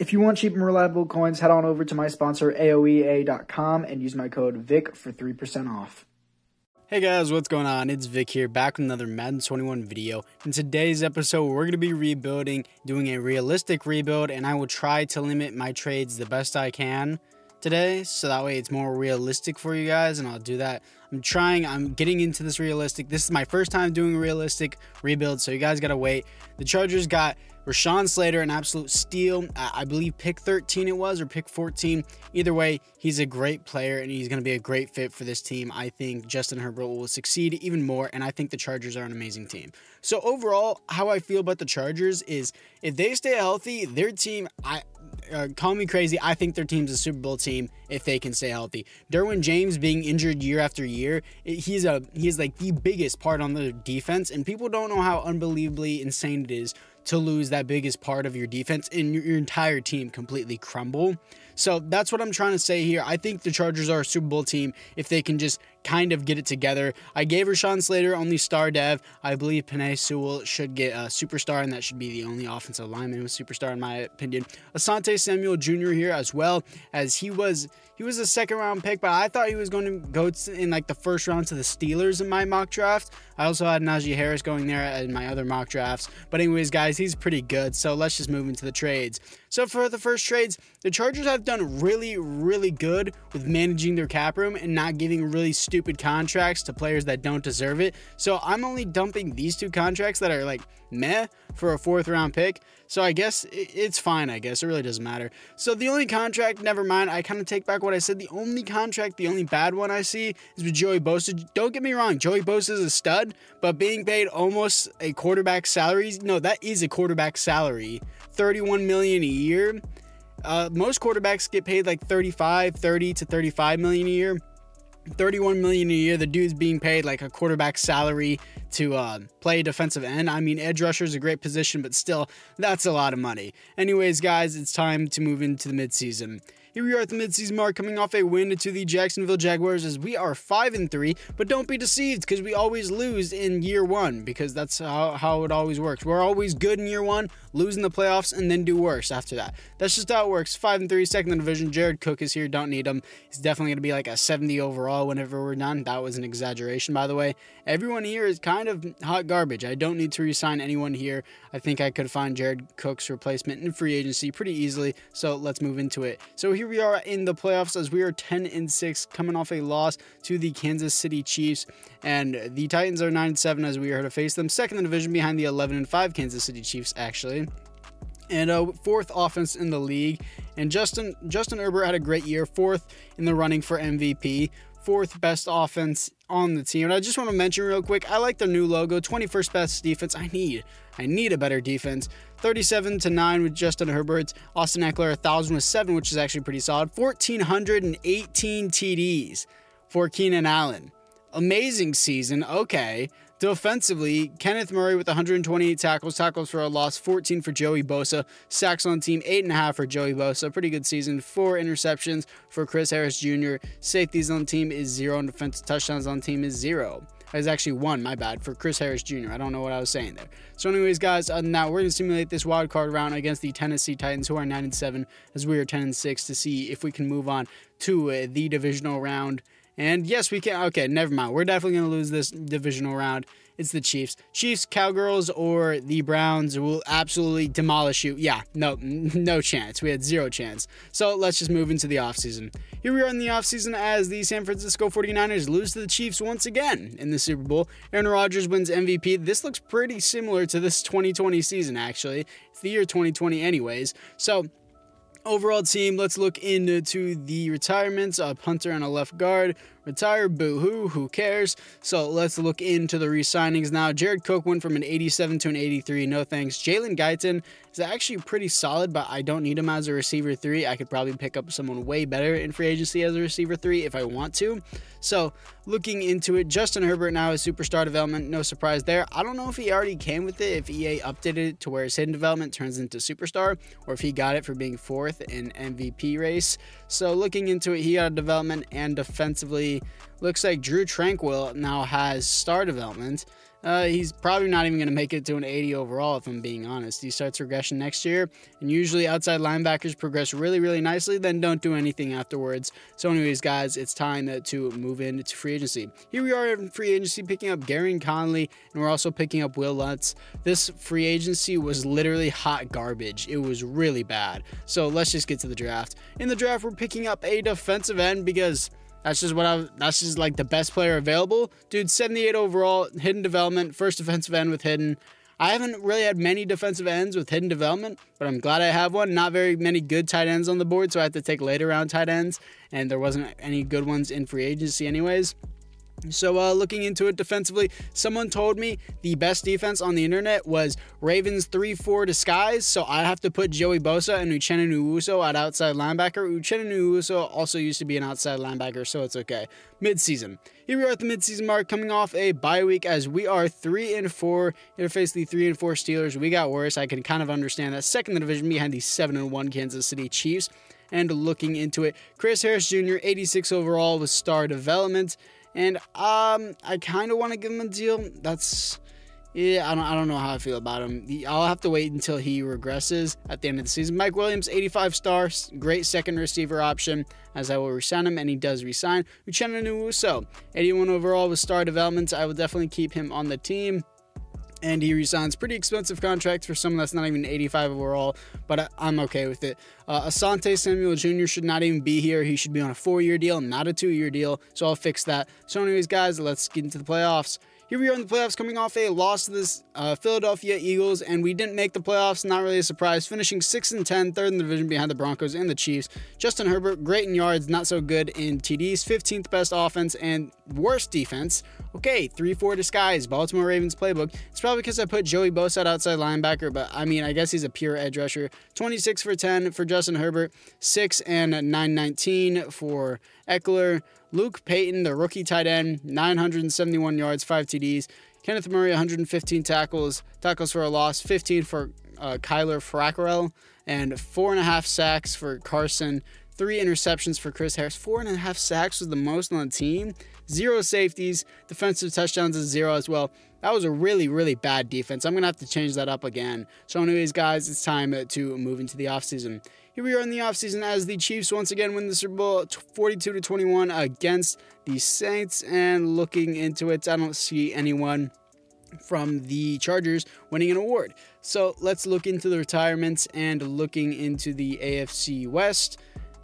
If you want cheap and reliable coins, head on over to my sponsor AOEA.com and use my code VIC for 3% off. Hey guys, what's going on? It's Vic here, back with another Madden 21 video. In today's episode, we're going to be rebuilding, doing a realistic rebuild, and I will try to limit my trades the best I can today, so that way it's more realistic for you guys, and I'll do that. I'm getting into this realistic. This is my first time doing a realistic rebuild, so you guys gotta wait. The Chargers got Rashawn Slater, an absolute steal. I believe pick 13 it was, or pick 14. Either way, he's a great player, and he's going to be a great fit for this team. I think Justin Herbert will succeed even more, and I think the Chargers are an amazing team. So overall, how I feel about the Chargers is if they stay healthy, their team, call me crazy, I think their team's a Super Bowl team if they can stay healthy. Derwin James being injured year after year, he's like the biggest part on the defense, and people don't know how unbelievably insane it is to lose that biggest part of your defense and your entire team completely crumble. So that's what I'm trying to say here. I think the Chargers are a Super Bowl team if they can just kind of get it together. I gave Rashawn Slater only star dev. I believe Penei Sewell should get a superstar, and that should be the only offensive lineman with superstar in my opinion. Asante Samuel Jr. here as well, as he was a second round pick, but I thought he was going to go in like the first round to the Steelers in my mock draft. I also had Najee Harris going there in my other mock drafts. But anyways, guys, he's pretty good. So let's just move into the trades. So for the first trades, the Chargers have done really, really good with managing their cap room and not giving really stupid contracts to players that don't deserve it. So I'm only dumping these two contracts that are like meh for a 4th round pick. So I guess it's fine, I guess. It really doesn't matter. So the only contract, never mind, I kind of take back what I said. The only contract, the only bad one I see is with Joey Bosa. Don't get me wrong, Joey Bosa is a stud, but being paid almost a quarterback salary, no, that is a quarterback salary, $31 million a year. Most quarterbacks get paid like $30 to $35 million a year. $31 million a year. The dude's being paid like a quarterback salary to play defensive end. I mean, edge rusher is a great position, but still, that's a lot of money. Anyways, guys, it's time to move into the midseason. Here we are at the midseason mark, coming off a win to the Jacksonville Jaguars, as we are 5-3, but don't be deceived because we always lose in year one, because that's how it always works. We're always good in year one, lose in the playoffs, and then do worse after that. That's just how it works. 5-3, second in the division. Jared Cook is here, don't need him. He's definitely going to be like a 70 overall whenever we're done. That was an exaggeration, by the way. Everyone here is kind of hot garbage. I don't need to re-sign anyone here. I think I could find Jared Cook's replacement in free agency pretty easily, so let's move into it. So here we are in the playoffs, as we are 10-6, coming off a loss to the Kansas City Chiefs, and the Titans are 9-7 as we are to face them, second in the division behind the 11-5 Kansas City Chiefs actually, and 4th offense in the league. And Justin Herbert had a great year, 4th in the running for MVP, 4th best offense on the team. And I just want to mention real quick, I like their new logo, 21st best defense. I need a better defense. 37-9 with Justin Herbert. Austin Eckler 1,007, which is actually pretty solid. 1,418 TDs for Keenan Allen. Amazing season. Okay. Defensively, Kenneth Murray with 128 tackles for a loss, 14 for Joey Bosa. Sacks on team, 8.5 for Joey Bosa. Pretty good season. 4 interceptions for Chris Harris Jr. Safeties on team is 0, and defensive touchdowns on team is 0. There's actually 1, my bad, for Chris Harris Jr. I don't know what I was saying there. So anyways, guys, now we're going to simulate this wild card round against the Tennessee Titans, who are 9-7, as we are 10-6, to see if we can move on to the divisional round. And yes, we can. Okay, never mind. We're definitely going to lose this divisional round. It's the Chiefs. Chiefs, Cowgirls, or the Browns will absolutely demolish you. Yeah, no chance. We had 0 chance. So let's just move into the offseason. Here we are in the offseason as the San Francisco 49ers lose to the Chiefs once again in the Super Bowl. Aaron Rodgers wins MVP. This looks pretty similar to this 2020 season, actually. It's the year 2020 anyways. So overall team, let's look into the retirements. A punter and a left guard. Retire, boo-hoo, who cares? So let's look into the re-signings now. Jared Cook went from an 87 to an 83, no thanks. Jalen Guyton is actually pretty solid, but I don't need him as a receiver 3. I could probably pick up someone way better in free agency as a receiver 3 if I want to. So looking into it, Justin Herbert now is superstar development, no surprise there. I don't know if he already came with it, if EA updated it to where his hidden development turns into superstar, or if he got it for being 4th in MVP race. So looking into it, he got a development, and defensively, looks like Drew Tranquill now has star development. he's probably not even going to make it to an 80 overall, if I'm being honest. He starts regression next year, and usually outside linebackers progress really, really nicely, then don't do anything afterwards. So anyways, guys, it's time to move into free agency. Here we are in free agency, picking up Gary Conley, and we're also picking up Will Lutz. This free agency was literally hot garbage. It was really bad. So let's just get to the draft. In the draft, we're picking up a defensive end because that's just like the best player available. Dude, 78 overall, hidden development, first defensive end with hidden. I haven't really had many defensive ends with hidden development, but I'm glad I have one. Not very many good tight ends on the board, so I had to take later round tight ends, and there wasn't any good ones in free agency anyways. So looking into it defensively, someone told me the best defense on the internet was Ravens 3-4 disguise. So I have to put Joey Bosa and Uchenna Nwosu at outside linebacker. Uchenna Nwosu also used to be an outside linebacker, so it's okay. Midseason. Here we are at the midseason mark, coming off a bye week as we are 3-4. Interface the 3-4 Steelers. We got worse. I can kind of understand that. Second in the division behind the 7-1 Kansas City Chiefs. And looking into it, Chris Harris Jr., 86 overall with star development. And I kind of want to give him a deal. I don't know how I feel about him. I'll have to wait until he regresses at the end of the season. Mike Williams, 85 stars, great second receiver option, as I will resign him, and he does resign. Uchenna Nwosu, 81 overall with star development. I will definitely keep him on the team. And he resigns. Pretty expensive contract for someone that's not even 85 overall, but I'm okay with it. Asante Samuel Jr. should not even be here. He should be on a 4-year deal, not a 2-year deal, so I'll fix that. So anyways, guys, let's get into the playoffs. Here we are in the playoffs, coming off a loss to the Philadelphia Eagles, and we didn't make the playoffs. Not really a surprise. Finishing 6-10, third in the division behind the Broncos and the Chiefs. Justin Herbert, great in yards, not so good in TDs. 15th best offense and worst defense. Okay, 3-4 disguise, Baltimore Ravens playbook. It's probably because I put Joey Bosa at outside linebacker, but I mean, I guess he's a pure edge rusher. 26 for 10 for Justin Herbert, 6 and 919 for Eckler. Luke Payton, the rookie tight end, 971 yards, 5 TDs. Kenneth Murray, 115 tackles for a loss, 15 for Kyler Fackrell, and 4.5 sacks for Carson. 3 interceptions for Chris Harris. 4.5 sacks was the most on the team. 0 safeties. Defensive touchdowns is 0 as well. That was a really, really bad defense. I'm going to have to change that up again. So anyways, guys, it's time to move into the offseason. Here we are in the offseason as the Chiefs once again win the Super Bowl 42-21 against the Saints. And looking into it, I don't see anyone from the Chargers winning an award. So let's look into the retirements and looking into the AFC West.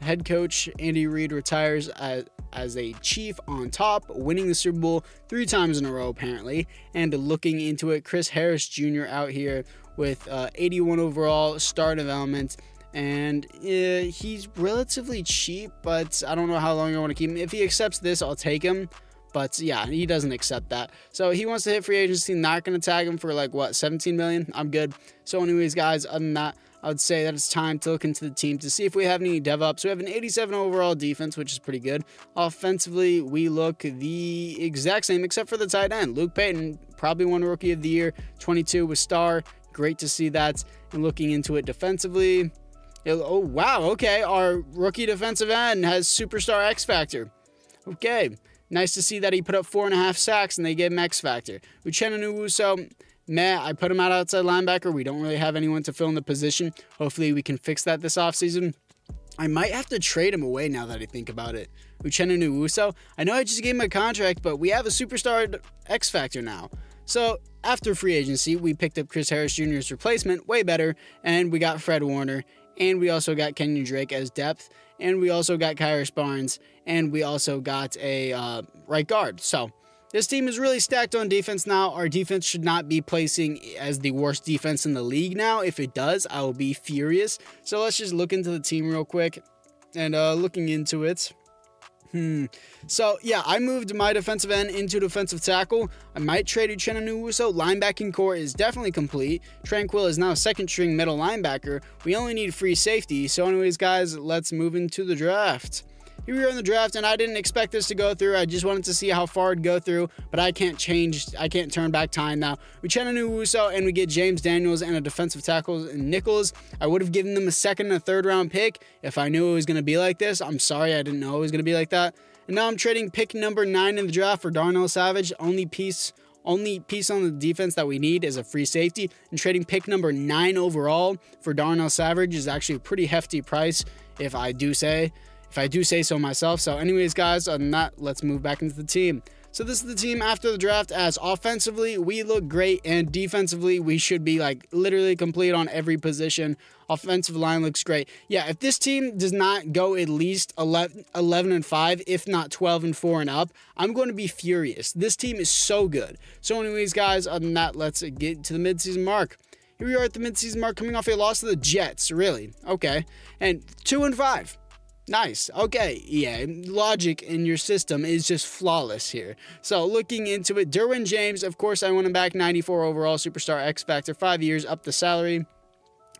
Head coach Andy Reid retires as a Chief on top, winning the Super Bowl 3 times in a row apparently. And looking into it, Chris Harris Jr. out here with 81 overall, star development. And he's relatively cheap, but I don't know how long I want to keep him. If he accepts this, I'll take him. But yeah, he doesn't accept that. So he wants to hit free agency. Not going to tag him for like, what, 17 million? I'm good. So anyways, guys, other than that, I would say that it's time to look into the team to see if we have any dev ups. We have an 87 overall defense, which is pretty good. Offensively, we look the exact same, except for the tight end. Luke Payton, probably won Rookie of the Year. 22 with star. Great to see that. And looking into it defensively, oh, wow, okay. Our rookie defensive end has superstar X Factor. Okay. Nice to see that he put up 4.5 sacks and they gave him X Factor. Uchenna Nwosu, I put him out outside linebacker. We don't really have anyone to fill in the position. Hopefully we can fix that this offseason. I might have to trade him away now that I think about it. Uchenna Nwosu, I know I just gave him a contract, but we have a superstar X Factor now. So after free agency, we picked up Chris Harris Jr.'s replacement, way better, and we got Fred Warner. And we also got Kenyon Drake as depth. And we also got Kyrus Barnes. And we also got a right guard. So this team is really stacked on defense now. Our defense should not be placing as the worst defense in the league now. If it does, I will be furious. So let's just look into the team real quick. And looking into it. So, yeah, I moved my defensive end into defensive tackle. I might trade Uchenna Nwosu. Linebacking core is definitely complete. Tranquil is now second string middle linebacker. We only need free safety. So, anyways, guys, let's move into the draft. Here we are in the draft, and I didn't expect this to go through. I just wanted to see how far it'd go through, but I can't turn back time now. Uchenna Nwosu, and we get James Daniels and a defensive tackle in Nichols. I would have given them a second and a third round pick if I knew it was going to be like this. I'm sorry I didn't know it was going to be like that. And now I'm trading pick number 9 in the draft for Darnell Savage, only piece Only piece on the defense that we need is a free safety, and trading pick number 9 overall for Darnell Savage is actually a pretty hefty price, if I do say so myself. So anyways, guys, other than that, let's move back into the team. So this is the team after the draft, as offensively, we look great, and defensively, we should be like literally complete on every position. Offensive line looks great. Yeah, if this team does not go at least 11-5, if not 12-4 and up, I'm going to be furious. This team is so good. So anyways, guys, other than that, let's get to the midseason mark. Here we are at the midseason mark, coming off a loss to the Jets. Really? Okay. And 2-5. Nice. Okay. Yeah. Logic in your system is just flawless here. So looking into it, Derwin James, of course, I want him back. 94 overall, superstar X Factor, 5 years, up the salary.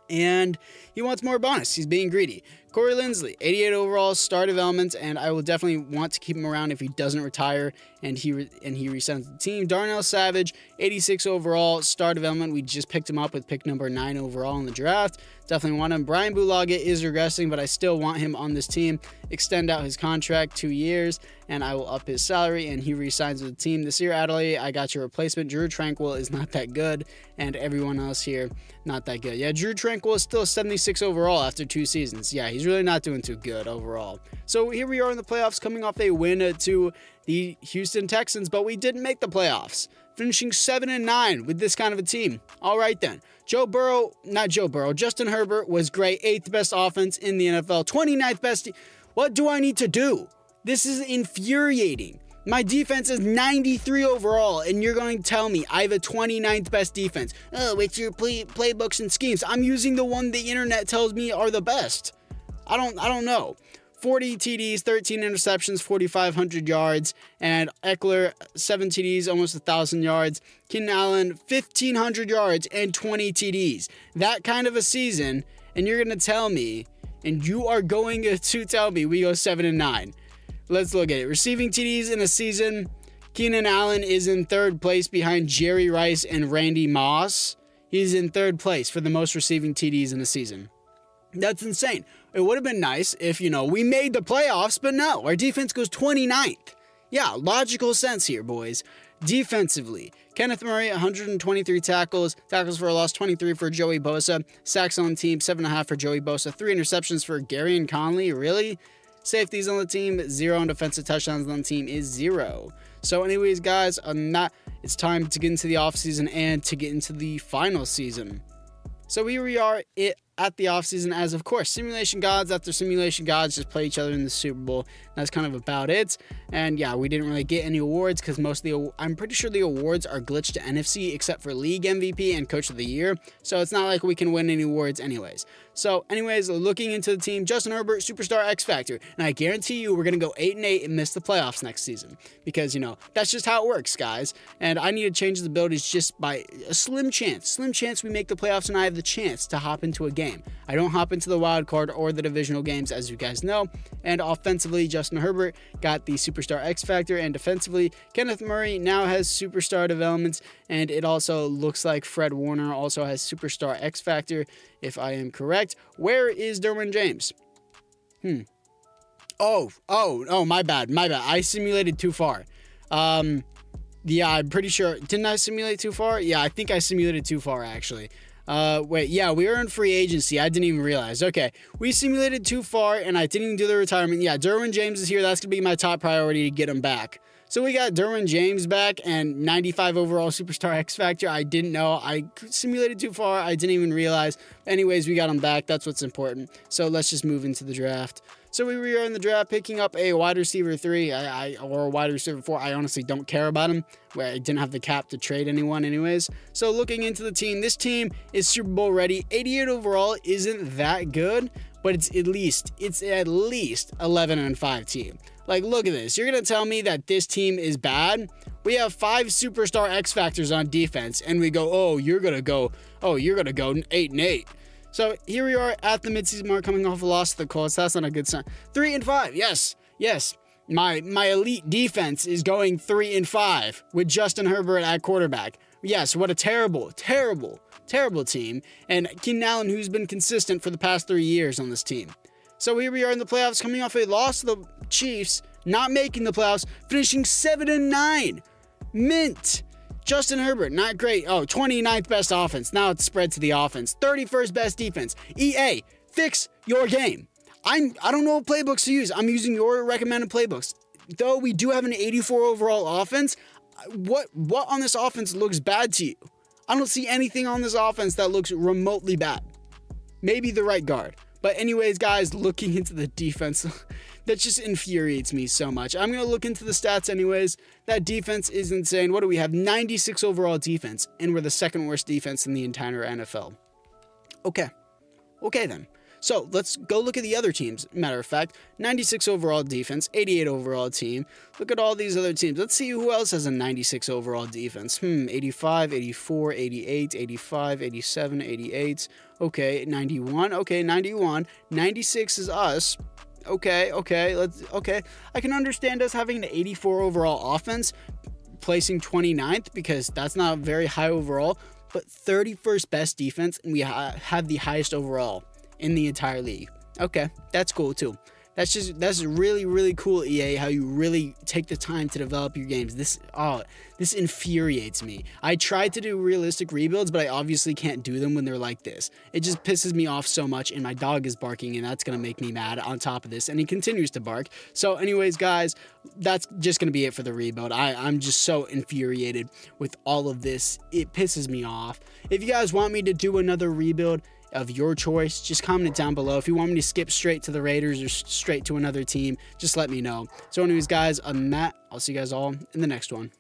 And he wants more bonus. He's being greedy. Corey Linsley, 88 overall, star development, and I will definitely want to keep him around if he doesn't retire and he resigns the team. Darnell Savage, 86 overall, star development. We just picked him up with pick number 9 overall in the draft. Definitely want him. Brian Bulaga is regressing, but I still want him on this team. Extend out his contract 2 years, and I will up his salary, and he resigns with the team. This year, Adelaide, I got your replacement. Drew Tranquil is not that good, and everyone else here, not that good. Yeah, Drew Tranquil is still 76 overall after 2 seasons. Yeah, he's really not doing too good overall. So here we are in the playoffs, coming off a win to the Houston Texans, but we didn't make the playoffs, finishing 7-9 with this kind of a team. All right then. Justin Herbert was great. 8th best offense in the NFL. 29th best. What do I need to do? This is infuriating. My defense is 93 overall, and you're going to tell me I have a 29th best defense. Oh, it's your playbooks and schemes. I'm using the one the internet tells me are the best. I don't know. 40 TDs, 13 interceptions, 4,500 yards, and Eckler, 7 TDs, almost 1,000 yards. Keenan Allen, 1,500 yards and 20 TDs. That kind of a season, and you're going to tell me, and you are going to tell me we go 7-9. Let's look at it. Receiving TDs in a season, Keenan Allen is in 3rd place behind Jerry Rice and Randy Moss. He's in 3rd place for the most receiving TDs in a season. That's insane. It would have been nice if, we made the playoffs, but no, our defense goes 29th. Yeah, logical sense here, boys. Defensively, Kenneth Murray, 123 tackles for a loss, 23 for Joey Bosa. Sacks on the team, 7.5 for Joey Bosa. 3 interceptions for Gary and Conley, really? Safeties on the team, 0, and defensive touchdowns on the team is 0. So anyways, guys, it's time to get into the offseason and to get into the final season. So here we are at the offseason, as of course, simulation gods after simulation gods just play each other in the Super Bowl. That's kind of about it. And yeah, we didn't really get any awards because I'm pretty sure the awards are glitched to NFC except for League MVP and Coach of the Year. So it's not like we can win any awards anyways. So anyways, looking into the team, Justin Herbert, superstar X Factor. And I guarantee you we're going to go 8-8 and miss the playoffs next season. Because, that's just how it works, guys. And I need to change the abilities just by a slim chance we make the playoffs, and I have the chance to hop into a game. I don't hop into the wild card or the divisional games, as you guys know. And offensively, Justin Herbert got the superstar X Factor, and defensively, Kenneth Murray now has superstar developments, and it also looks like Fred Warner also has superstar X Factor, if I am correct. Where is Derwin James? Oh, my bad. I simulated too far. Yeah, I'm pretty sure. Didn't I simulate too far? Yeah, I think I simulated too far, actually. Wait, yeah, we were in free agency. I didn't even realize. Okay, we simulated too far, and I didn't even do the retirement. Yeah, Derwin James is here. That's going to be my top priority to get him back. So we got Derwin James back and 95 overall superstar X Factor. I didn't know. I simulated too far. I didn't even realize. Anyways, we got him back. That's what's important. So let's just move into the draft. So we were in the draft picking up a wide receiver 3 or a wide receiver 4. I honestly don't care about him. Where I didn't have the cap to trade anyone anyways. So looking into the team, this team is Super Bowl ready. 88 overall isn't that good, but it's at least 11-5 team. Like, look at this. You're going to tell me that this team is bad? We have 5 superstar X Factors on defense, and we go, you're going to go 8-8. So here we are at the midseason mark, coming off a loss to the Colts. That's not a good sign. 3-5. Yes. My elite defense is going 3-5 with Justin Herbert at quarterback. Yes, what a terrible team. And Keenan Allen, who's been consistent for the past 3 years on this team. So here we are in the playoffs, coming off a loss to the Chiefs, not making the playoffs, finishing 7-9. Mint. Justin Herbert, not great. Oh, 29th best offense. Now it's spread to the offense. 31st best defense. EA, fix your game. I don't know what playbooks to use. I'm using your recommended playbooks. Though we do have an 84 overall offense, what on this offense looks bad to you? I don't see anything on this offense that looks remotely bad. Maybe the right guard. But anyways, guys, looking into the defense, that just infuriates me so much. I'm going to look into the stats anyways. That defense is insane. What do we have? 96 overall defense, and we're the second worst defense in the entire NFL. Okay then. So let's go look at the other teams. Matter of fact, 96 overall defense, 88 overall team. Look at all these other teams. Let's see who else has a 96 overall defense. 85, 84, 88, 85, 87, 88. Okay, 91. Okay, 91. 96 is us. Okay. I can understand us having an 84 overall offense, placing 29th because that's not very high overall, but 31st best defense, and we have the highest overall in the entire league. Okay, that's cool too. That's really, really cool, EA, how you really take the time to develop your games. This infuriates me. I tried to do realistic rebuilds, but I obviously can't do them when they're like this. It just pisses me off so much, and my dog is barking, and that's going to make me mad on top of this, and he continues to bark. So anyways, guys, that's just going to be it for the rebuild. I'm just so infuriated with all of this. It pisses me off. If you guys want me to do another rebuild of your choice, just comment it down below. If you want me to skip straight to the Raiders or straight to another team, just let me know. So anyways, guys, I'm Matt. I'll see you guys all in the next one.